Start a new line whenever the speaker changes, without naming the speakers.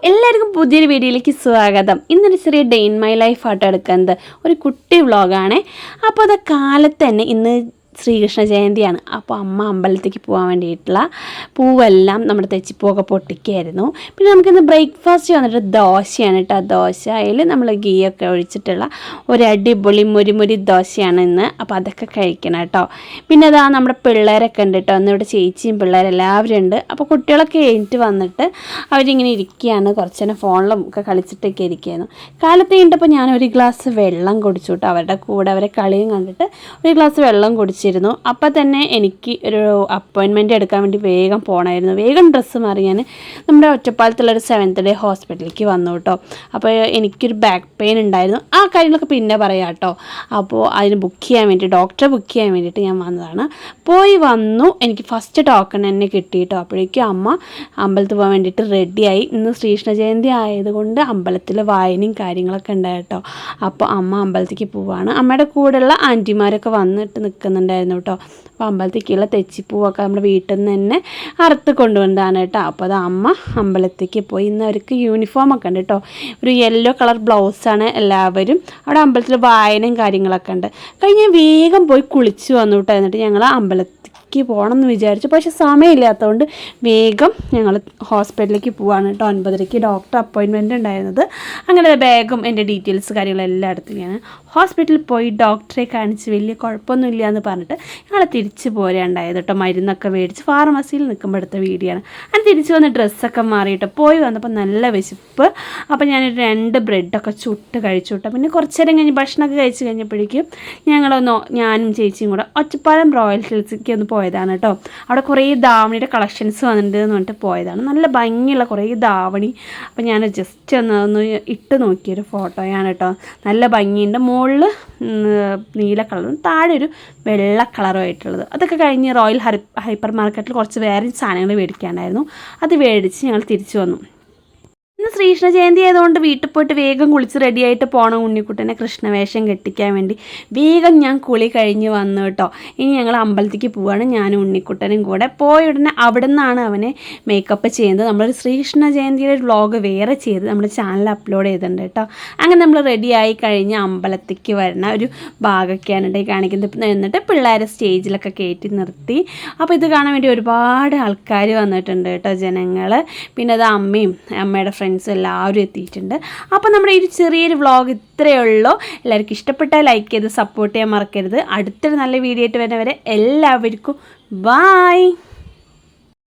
എല്ലാവർക്കും പുതിയൊരു വീഡിയോയിലേക്ക് സ്വാഗതം. ഇന്നൊരു ചെറിയ ഡേ ഇൻ മൈ ലൈഫ് ആയിട്ട് എടുക്കുന്നത് ഒരു കുട്ടി വ്ളോഗാണ്. അപ്പോൾ അത് കാലത്ത് തന്നെ ഇന്ന് ശ്രീകൃഷ്ണ ജയന്തിയാണ്. അപ്പോൾ അമ്മ അമ്പലത്തേക്ക് പോകാൻ വേണ്ടിയിട്ടുള്ള പൂവെല്ലാം നമ്മുടെ തെച്ചിപ്പൂവൊക്കെ പൊട്ടിക്കായിരുന്നു. പിന്നെ നമുക്കിന്ന് ബ്രേക്ക്ഫാസ്റ്റ് വന്നിട്ട് ദോശയാണ് കേട്ടോ. ദോശയിൽ നമ്മൾ ഗീയൊക്കെ ഒഴിച്ചിട്ടുള്ള ഒരു അടിപൊളി മുരി ദോശയാണ് ഇന്ന്. അപ്പോൾ അതൊക്കെ കഴിക്കണം കേട്ടോ. പിന്നെ അതാ നമ്മുടെ പിള്ളേരൊക്കെ ഉണ്ട് കേട്ടോ. ഇന്നിവിടെ ചേച്ചിയും പിള്ളേരെല്ലാവരും ഉണ്ട്. അപ്പോൾ കുട്ടികളൊക്കെ കഴിഞ്ഞിട്ട് വന്നിട്ട് അവരിങ്ങനെ ഇരിക്കുകയാണ്. കുറച്ച് നേരം ഫോണിലും ഒക്കെ കളിച്ചിട്ടൊക്കെ ഇരിക്കുകയായിരുന്നു. കാലത്ത് കഴിഞ്ഞിട്ടപ്പോൾ ഞാനൊരു ഗ്ലാസ് വെള്ളം കുടിച്ചു കേട്ടോ. അവരുടെ കൂടെ അവരെ കളിയും കണ്ടിട്ട് ഒരു ഗ്ലാസ് വെള്ളം കുടിച്ചിരുന്നു. അപ്പോൾ തന്നെ എനിക്ക് ഒരു അപ്പോയിൻമെൻറ്റ് എടുക്കാൻ വേണ്ടി വേഗം പോകണമായിരുന്നു. വേഗം ഡ്രസ്സ് മാറിയാൻ നമ്മുടെ ഒറ്റപ്പാലത്തുള്ളൊരു 7th ഡേ ഹോസ്പിറ്റലിലേക്ക് വന്നു കേട്ടോ. അപ്പോൾ എനിക്കൊരു ബാക്ക് പെയിൻ ഉണ്ടായിരുന്നു. ആ കാര്യങ്ങളൊക്കെ പിന്നെ പറയാം കേട്ടോ. അപ്പോൾ അതിന് ബുക്ക് ചെയ്യാൻ വേണ്ടി ഡോക്ടറെ ബുക്ക് ചെയ്യാൻ വേണ്ടിയിട്ട് ഞാൻ വന്നതാണ്. പോയി വന്നു. എനിക്ക് ഫസ്റ്റ് ടോക്കൺ തന്നെ കിട്ടി കേട്ടോ. അപ്പോഴേക്കും അമ്മ അമ്പലത്തിൽ പോകാൻ വേണ്ടിയിട്ട് റെഡിയായി. ഇന്ന് ശ്രീകൃഷ്ണ ജയന്തി ആയതുകൊണ്ട് അമ്പലത്തിൽ വായനയും കാര്യങ്ങളൊക്കെ ഉണ്ടായി കേട്ടോ. അപ്പോൾ അമ്മ അമ്പലത്തേക്ക് പോവുകയാണ്. അമ്മയുടെ കൂടെയുള്ള ആൻറ്റിമാരൊക്കെ വന്നിട്ട് നിൽക്കുന്നുണ്ടായിരുന്നു കേട്ടോ. അപ്പോൾ അമ്പലത്തേക്കുള്ള തെച്ചിപ്പൂവൊക്കെ നമ്മുടെ വീട്ടിൽ നിന്ന് തന്നെ അറുത്ത് കൊണ്ടുവന്നതാണ് കേട്ടോ. അപ്പോൾ അത് അമ്മ അമ്പലത്തേക്ക് പോയി. ഇന്ന് അവർക്ക് യൂണിഫോമൊക്കെ ഉണ്ട് കേട്ടോ. ഒരു യെല്ലോ കളർ ബ്ലൗസാണ് എല്ലാവരും. അവിടെ അമ്പലത്തിൽ വായനയും കാര്യങ്ങളൊക്കെ ഉണ്ട്. കഴിഞ്ഞ് വേഗം പോയി കുളിച്ച് വന്നു കേട്ടോ. എന്നിട്ട് ഞങ്ങൾ അമ്പലത്തിൽ പോകണം എന്ന് വിചാരിച്ചു. പക്ഷെ സമയമില്ലാത്തതുകൊണ്ട് വേഗം ഞങ്ങൾ ഹോസ്പിറ്റലിലേക്ക് പോവാണ് കേട്ടോ. 9:30 ഡോക്ടർ അപ്പോയിൻമെൻറ്റ് ഉണ്ടായിരുന്നത്. അങ്ങനെ ബാഗും എൻ്റെ ഡീറ്റെയിൽസ് കാര്യങ്ങളെല്ലാം എടുത്ത് ഞാൻ ഹോസ്പിറ്റലിൽ പോയി ഡോക്ടറെ കാണിച്ച് വലിയ കുഴപ്പമൊന്നുമില്ല എന്ന് പറഞ്ഞിട്ട് ഞങ്ങൾ തിരിച്ച് പോരാണ്ടായത് കേട്ടോ. മരുന്നൊക്കെ മേടിച്ച് ഫാർമസിയിൽ നിൽക്കുമ്പോൾ എടുത്ത വീഡിയോ ആണ്. അങ്ങനെ തിരിച്ച് വന്ന് ഡ്രസ്സൊക്കെ മാറിയിട്ട് പോയി വന്നപ്പോൾ നല്ല വിശപ്പ്. അപ്പോൾ ഞാനൊരു 2 ബ്രെഡൊക്കെ ചുട്ട് കഴിച്ചു കേട്ടോ. പിന്നെ കുറച്ച് നേരം കഴിഞ്ഞ് ഭക്ഷണമൊക്കെ കഴിച്ച് കഴിഞ്ഞപ്പോഴേക്കും ഞാനും ചേച്ചിയും കൂടെ ഒറ്റപ്പാലം റോയൽ ഹിൽസിലേക്ക് ഒന്ന് പോയതാണ് കേട്ടോ. അവിടെ കുറേ ധാവണിയുടെ കളക്ഷൻസ് വന്നിട്ടുണ്ട് എന്ന് പറഞ്ഞിട്ട് പോയതാണ്. നല്ല ഭംഗിയുള്ള കുറേ ധാവണി. അപ്പോൾ ഞാൻ ജസ്റ്റ് ഒന്ന് ഇട്ട് നോക്കിയൊരു ഫോട്ടോയാണ് കേട്ടോ. നല്ല ഭംഗിയുണ്ട്. മുകളിൽ നീല കളറും താഴെ ഒരു വെള്ള കളറും ആയിട്ടുള്ളത്. അതൊക്കെ കഴിഞ്ഞ് റോയൽ ഹൈപ്പർ മാർക്കറ്റിൽ കുറച്ച് വേറെ സാധനങ്ങൾ മേടിക്കാനായിരുന്നു. അത് മേടിച്ച് ഞങ്ങൾ തിരിച്ചു വന്നു. ഇന്ന് ശ്രീകൃഷ്ണ ജയന്തി ആയതുകൊണ്ട് വീട്ടിൽ പോയിട്ട് വേഗം കുളിച്ച് റെഡിയായിട്ട് പോകണം ഉണ്ണിക്കുട്ടനെ കൃഷ്ണവേഷം കെട്ടിക്കാൻ വേണ്ടി. വേഗം ഞാൻ കുളി കഴിഞ്ഞ് വന്നു കേട്ടോ. ഇനി ഞങ്ങൾ അമ്പലത്തേക്ക് പോവുകയാണ്. ഞാനും ഉണ്ണിക്കുട്ടനും കൂടെ പോയ ഉടനെ അവിടെ നിന്നാണ് അവനെ മേക്കപ്പ് ചെയ്യുന്നത്. നമ്മളൊരു ശ്രീകൃഷ്ണ ജയന്തിയുടെ വ്ളോഗ് വേറെ ചെയ്ത് നമ്മുടെ ചാനലിൽ അപ്ലോഡ് ചെയ്തിട്ടുണ്ട് കേട്ടോ. അങ്ങനെ നമ്മൾ റെഡിയായി കഴിഞ്ഞ് അമ്പലത്തേക്ക് വരുന്ന ഒരു ഭാഗമൊക്കെയാണ് ഇവിടെ കാണിക്കുന്നത്. എന്നിട്ട് പിള്ളേരെ സ്റ്റേജിലൊക്കെ കയറ്റി നിർത്തി. അപ്പോൾ ഇത് കാണാൻ വേണ്ടി ഒരുപാട് ആൾക്കാർ വന്നിട്ടുണ്ട് കേട്ടോ, ജനങ്ങൾ. പിന്നെ അത് അമ്മയുടെ ഫ്രണ്ട്സും എല്ലാവരും എത്തിയിട്ടുണ്ട്. അപ്പോൾ നമ്മുടെ ഈ ഒരു ചെറിയൊരു വ്ളോഗ് ഇത്രയേ ഉള്ളൂ. എല്ലാവർക്കും ഇഷ്ടപ്പെട്ടാൽ ലൈക്ക് ചെയ്ത് സപ്പോർട്ട് ചെയ്യാൻ മറക്കരുത്. അടുത്തൊരു നല്ല വീഡിയോ ആയിട്ട് വരുന്നവരെ എല്ലാവർക്കും ബൈ.